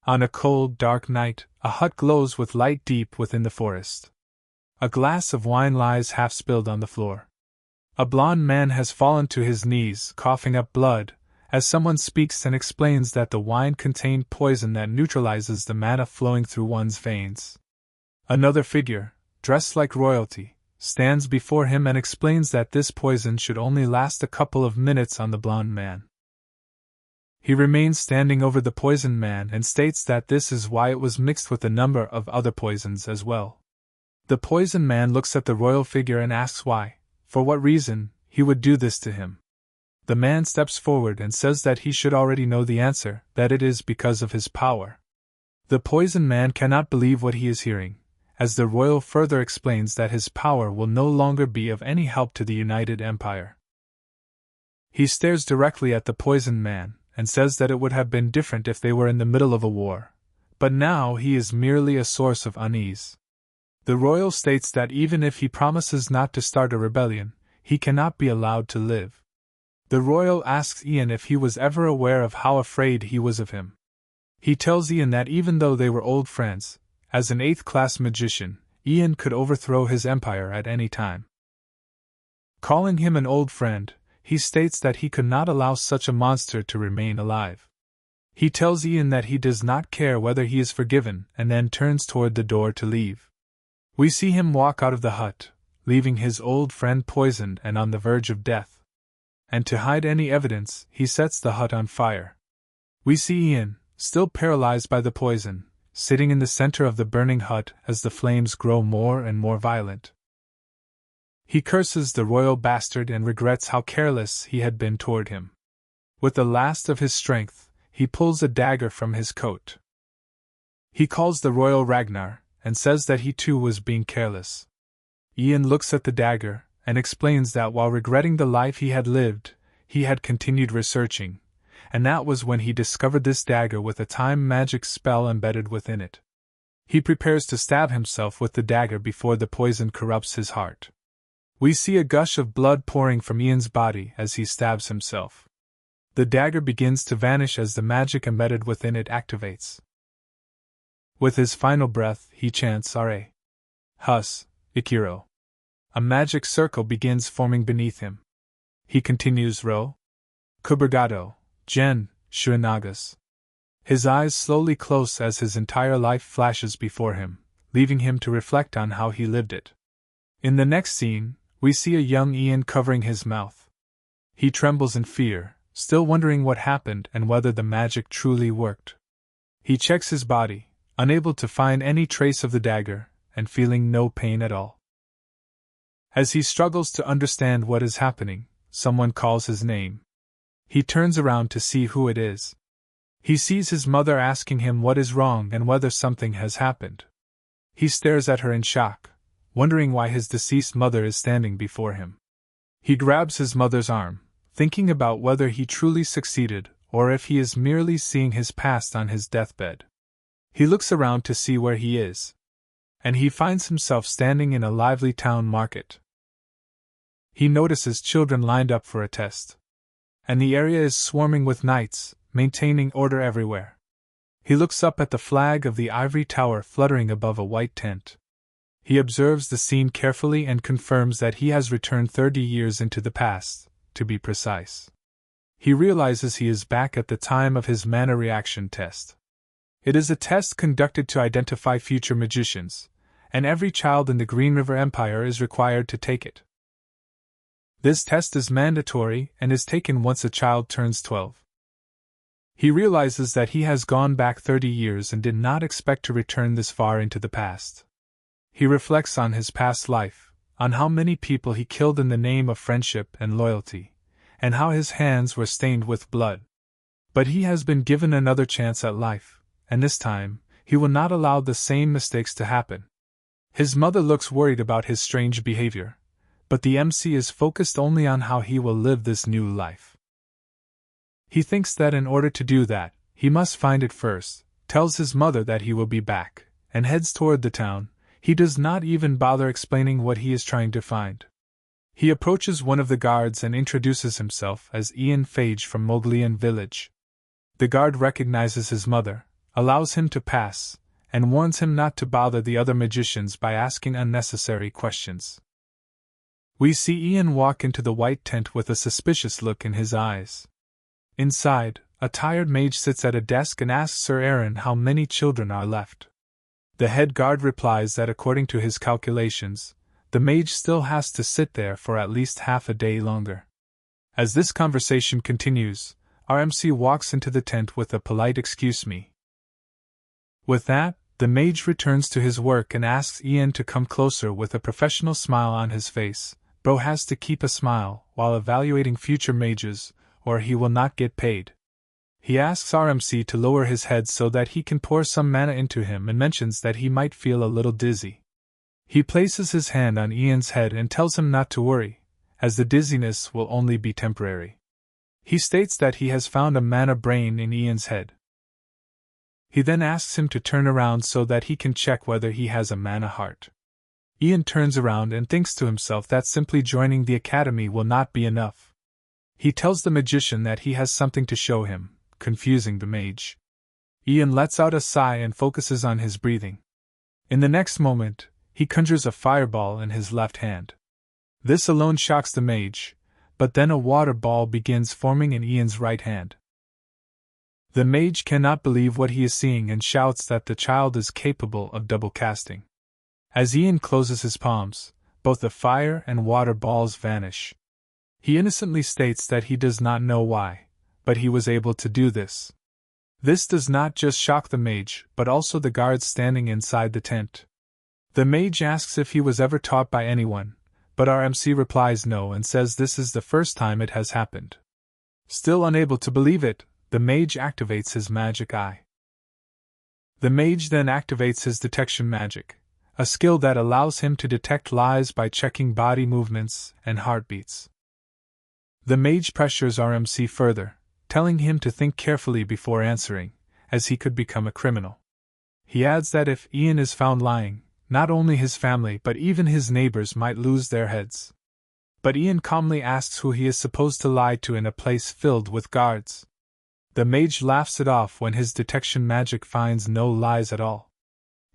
On a cold, dark night, a hut glows with light deep within the forest. A glass of wine lies half spilled on the floor. A blond man has fallen to his knees, coughing up blood, as someone speaks and explains that the wine contained poison that neutralizes the mana flowing through one's veins. Another figure, dressed like royalty, stands before him and explains that this poison should only last a couple of minutes on the blond man. He remains standing over the poisoned man and states that this is why it was mixed with a number of other poisons as well. The poisoned man looks at the royal figure and asks why, for what reason, he would do this to him. The man steps forward and says that he should already know the answer, that it is because of his power. The poisoned man cannot believe what he is hearing, as the royal further explains that his power will no longer be of any help to the United Empire. He stares directly at the poisoned man, and says that it would have been different if they were in the middle of a war, but now he is merely a source of unease. The royal states that even if he promises not to start a rebellion, he cannot be allowed to live. The royal asks Ian if he was ever aware of how afraid he was of him. He tells Ian that even though they were old friends, as an 8th-class magician, Ian could overthrow his empire at any time. Calling him an old friend, he states that he could not allow such a monster to remain alive. He tells Ian that he does not care whether he is forgiven and then turns toward the door to leave. We see him walk out of the hut, leaving his old friend poisoned and on the verge of death. And to hide any evidence, he sets the hut on fire. We see Ian, still paralyzed by the poison, sitting in the center of the burning hut as the flames grow more and more violent. He curses the royal bastard and regrets how careless he had been toward him. With the last of his strength, he pulls a dagger from his coat. He calls the royal Ragnar, and says that he too was being careless. Ian looks at the dagger, and explains that while regretting the life he had lived, he had continued researching, and that was when he discovered this dagger with a time magic spell embedded within it. He prepares to stab himself with the dagger before the poison corrupts his heart. We see a gush of blood pouring from Ian's body as he stabs himself. The dagger begins to vanish as the magic embedded within it activates. With his final breath, he chants Are. Hus, Ikiro. A magic circle begins forming beneath him. He continues Ro. Kubergado, Gen, Shuinagas. His eyes slowly close as his entire life flashes before him, leaving him to reflect on how he lived it. In the next scene, we see a young Ian covering his mouth. He trembles in fear, still wondering what happened and whether the magic truly worked. He checks his body, unable to find any trace of the dagger, and feeling no pain at all. As he struggles to understand what is happening, someone calls his name. He turns around to see who it is. He sees his mother asking him what is wrong and whether something has happened. He stares at her in shock, wondering why his deceased mother is standing before him. He grabs his mother's arm, thinking about whether he truly succeeded or if he is merely seeing his past on his deathbed. He looks around to see where he is, and he finds himself standing in a lively town market. He notices children lined up for a test, and the area is swarming with knights, maintaining order everywhere. He looks up at the flag of the ivory tower fluttering above a white tent. He observes the scene carefully and confirms that he has returned 30 years into the past, to be precise. He realizes he is back at the time of his mana reaction test. It is a test conducted to identify future magicians, and every child in the Green River Empire is required to take it. This test is mandatory and is taken once a child turns 12. He realizes that he has gone back 30 years and did not expect to return this far into the past. He reflects on his past life, on how many people he killed in the name of friendship and loyalty, and how his hands were stained with blood. But he has been given another chance at life, and this time, he will not allow the same mistakes to happen. His mother looks worried about his strange behavior, but the MC is focused only on how he will live this new life. He thinks that in order to do that, he must find it first, tells his mother that he will be back, and heads toward the town. He does not even bother explaining what he is trying to find. He approaches one of the guards and introduces himself as Ian Phage from Moglian village. The guard recognizes his mother, allows him to pass, and warns him not to bother the other magicians by asking unnecessary questions. We see Ian walk into the white tent with a suspicious look in his eyes. Inside, a tired mage sits at a desk and asks Sir Aaron how many children are left. The head guard replies that according to his calculations, the mage still has to sit there for at least half a day longer. As this conversation continues, our MC walks into the tent with a polite "excuse me." With that, the mage returns to his work and asks Ian to come closer with a professional smile on his face. Bro has to keep a smile while evaluating future mages, or he will not get paid. He asks our MC to lower his head so that he can pour some mana into him and mentions that he might feel a little dizzy. He places his hand on Ian's head and tells him not to worry, as the dizziness will only be temporary. He states that he has found a mana brain in Ian's head. He then asks him to turn around so that he can check whether he has a mana heart. Ian turns around and thinks to himself that simply joining the academy will not be enough. He tells the magician that he has something to show him, confusing the mage. Ian lets out a sigh and focuses on his breathing. In the next moment, he conjures a fireball in his left hand. This alone shocks the mage, but then a water ball begins forming in Ian's right hand. The mage cannot believe what he is seeing and shouts that the child is capable of double casting. As Ian closes his palms, both the fire and water balls vanish. He innocently states that he does not know why, but he was able to do this. This does not just shock the mage, but also the guards standing inside the tent. The mage asks if he was ever taught by anyone, but our MC replies no and says this is the first time it has happened. Still unable to believe it, the mage activates his magic eye. The mage then activates his detection magic, a skill that allows him to detect lies by checking body movements and heartbeats. The mage pressures our MC further, telling him to think carefully before answering, as he could become a criminal. He adds that if Ian is found lying, not only his family but even his neighbors might lose their heads. But Ian calmly asks who he is supposed to lie to in a place filled with guards. The mage laughs it off when his detection magic finds no lies at all.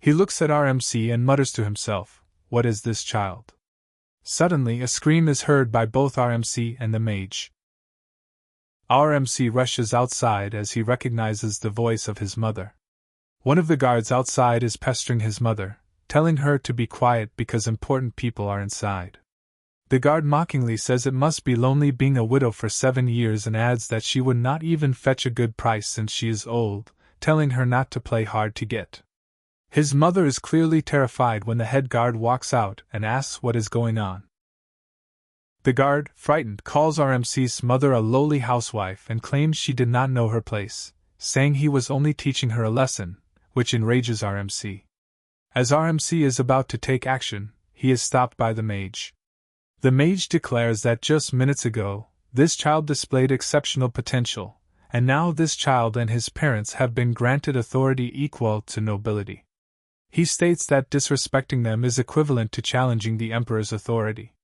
He looks at our MC and mutters to himself, "What is this child?" Suddenly a scream is heard by both our MC and the mage. Our MC rushes outside as he recognizes the voice of his mother. One of the guards outside is pestering his mother, telling her to be quiet because important people are inside. The guard mockingly says it must be lonely being a widow for 7 years and adds that she would not even fetch a good price since she is old, telling her not to play hard to get. His mother is clearly terrified when the head guard walks out and asks what is going on. The guard, frightened, calls our MC's mother a lowly housewife and claims she did not know her place, saying he was only teaching her a lesson, which enrages our MC. As our MC is about to take action, he is stopped by the mage. The mage declares that just minutes ago, this child displayed exceptional potential, and now this child and his parents have been granted authority equal to nobility. He states that disrespecting them is equivalent to challenging the emperor's authority.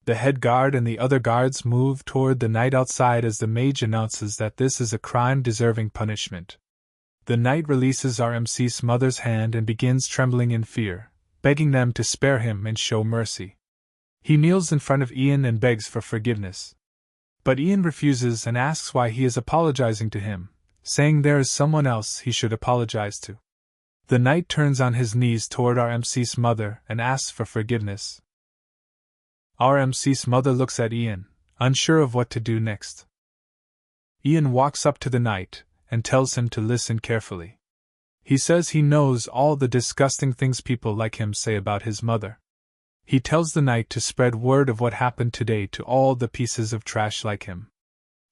The head guard and the other guards move toward the knight outside as the mage announces that this is a crime deserving punishment. The knight releases our MC's mother's hand and begins trembling in fear, begging them to spare him and show mercy. He kneels in front of Ian and begs for forgiveness. But Ian refuses and asks why he is apologizing to him, saying there is someone else he should apologize to. The knight turns on his knees toward our MC's mother and asks for forgiveness. Our MC's mother looks at Ian, unsure of what to do next. Ian walks up to the knight and tells him to listen carefully. He says he knows all the disgusting things people like him say about his mother. He tells the knight to spread word of what happened today to all the pieces of trash like him.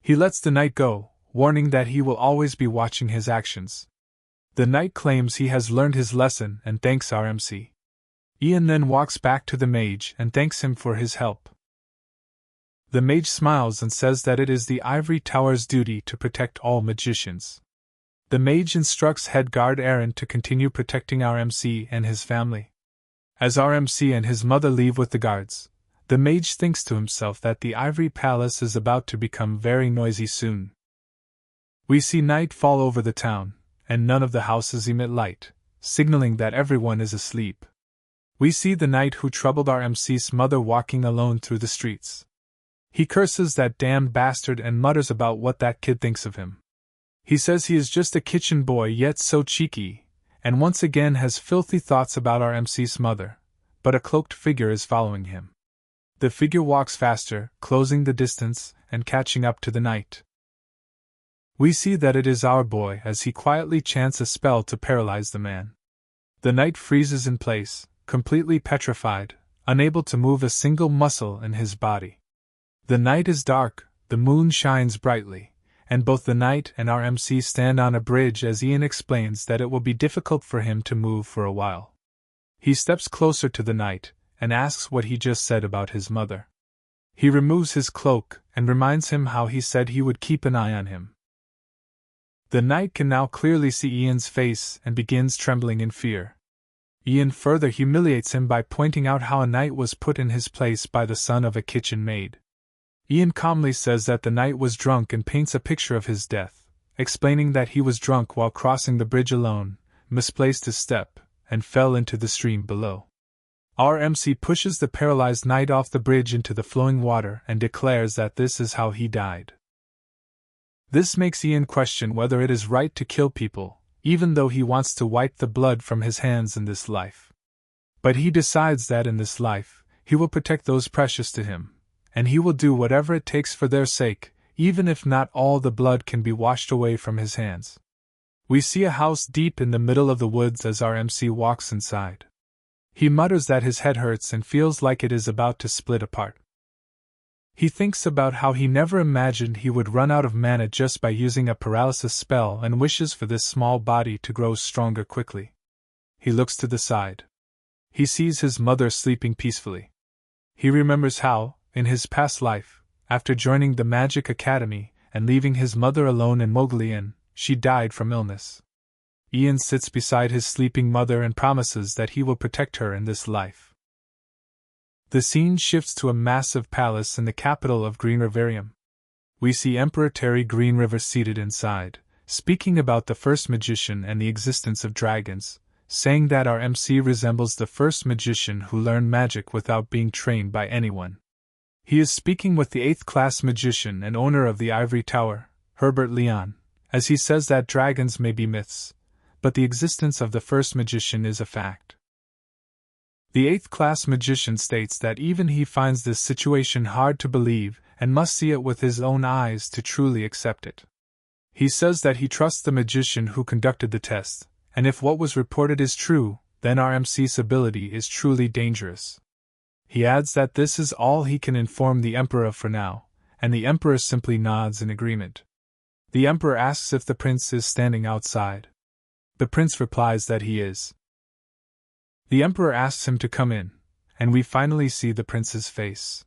He lets the knight go, warning that he will always be watching his actions. The knight claims he has learned his lesson and thanks our MC. Ian then walks back to the mage and thanks him for his help. The mage smiles and says that it is the Ivory Tower's duty to protect all magicians. The mage instructs head guard Aaron to continue protecting our MC and his family. As our MC and his mother leave with the guards, the mage thinks to himself that the Ivory Palace is about to become very noisy soon. We see night fall over the town, and none of the houses emit light, signaling that everyone is asleep. We see the knight who troubled our MC's mother walking alone through the streets. He curses that damned bastard and mutters about what that kid thinks of him. He says he is just a kitchen boy yet so cheeky, and once again has filthy thoughts about our MC's mother, but a cloaked figure is following him. The figure walks faster, closing the distance and catching up to the knight. We see that it is our boy as he quietly chants a spell to paralyze the man. The knight freezes in place, completely petrified, unable to move a single muscle in his body. The night is dark, the moon shines brightly, and both the knight and our MC stand on a bridge as Ian explains that it will be difficult for him to move for a while. He steps closer to the knight and asks what he just said about his mother. He removes his cloak and reminds him how he said he would keep an eye on him. The knight can now clearly see Ian's face and begins trembling in fear. Ian further humiliates him by pointing out how a knight was put in his place by the son of a kitchen maid. Ian calmly says that the knight was drunk and paints a picture of his death, explaining that he was drunk while crossing the bridge alone, misplaced his step, and fell into the stream below. Our MC pushes the paralyzed knight off the bridge into the flowing water and declares that this is how he died. This makes Ian question whether it is right to kill people, even though he wants to wipe the blood from his hands in this life. But he decides that in this life, he will protect those precious to him, and he will do whatever it takes for their sake, even if not all the blood can be washed away from his hands. We see a house deep in the middle of the woods as our MC walks inside. He mutters that his head hurts and feels like it is about to split apart. He thinks about how he never imagined he would run out of mana just by using a paralysis spell and wishes for this small body to grow stronger quickly. He looks to the side. He sees his mother sleeping peacefully. He remembers how, in his past life, after joining the Magic Academy and leaving his mother alone in Moglian, she died from illness. Ian sits beside his sleeping mother and promises that he will protect her in this life. The scene shifts to a massive palace in the capital of Green Riverium. We see Emperor Terry Greenriver seated inside, speaking about the first magician and the existence of dragons, saying that our MC resembles the first magician who learned magic without being trained by anyone. He is speaking with the 8th-class magician and owner of the Ivory Tower, Herbert Leon, as he says that dragons may be myths, but the existence of the first magician is a fact. The 8th-class magician states that even he finds this situation hard to believe and must see it with his own eyes to truly accept it. He says that he trusts the magician who conducted the test, and if what was reported is true, then our MC's ability is truly dangerous. He adds that this is all he can inform the Emperor of for now, and the Emperor simply nods in agreement. The Emperor asks if the prince is standing outside. The prince replies that he is. The Emperor asks him to come in, and we finally see the prince's face.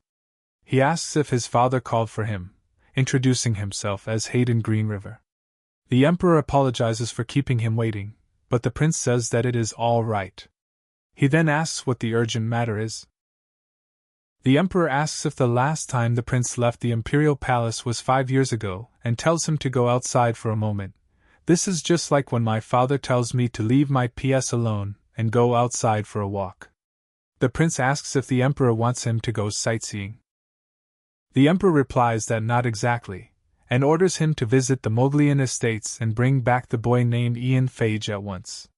He asks if his father called for him, introducing himself as Hayden Greenriver. The Emperor apologizes for keeping him waiting, but the prince says that it is all right. He then asks what the urgent matter is. The Emperor asks if the last time the prince left the imperial palace was 5 years ago, and tells him to go outside for a moment. This is just like when my father tells me to leave my PS alone and go outside for a walk. The prince asks if the Emperor wants him to go sightseeing. The Emperor replies that not exactly, and orders him to visit the Moglian estates and bring back the boy named Ian Phage at once.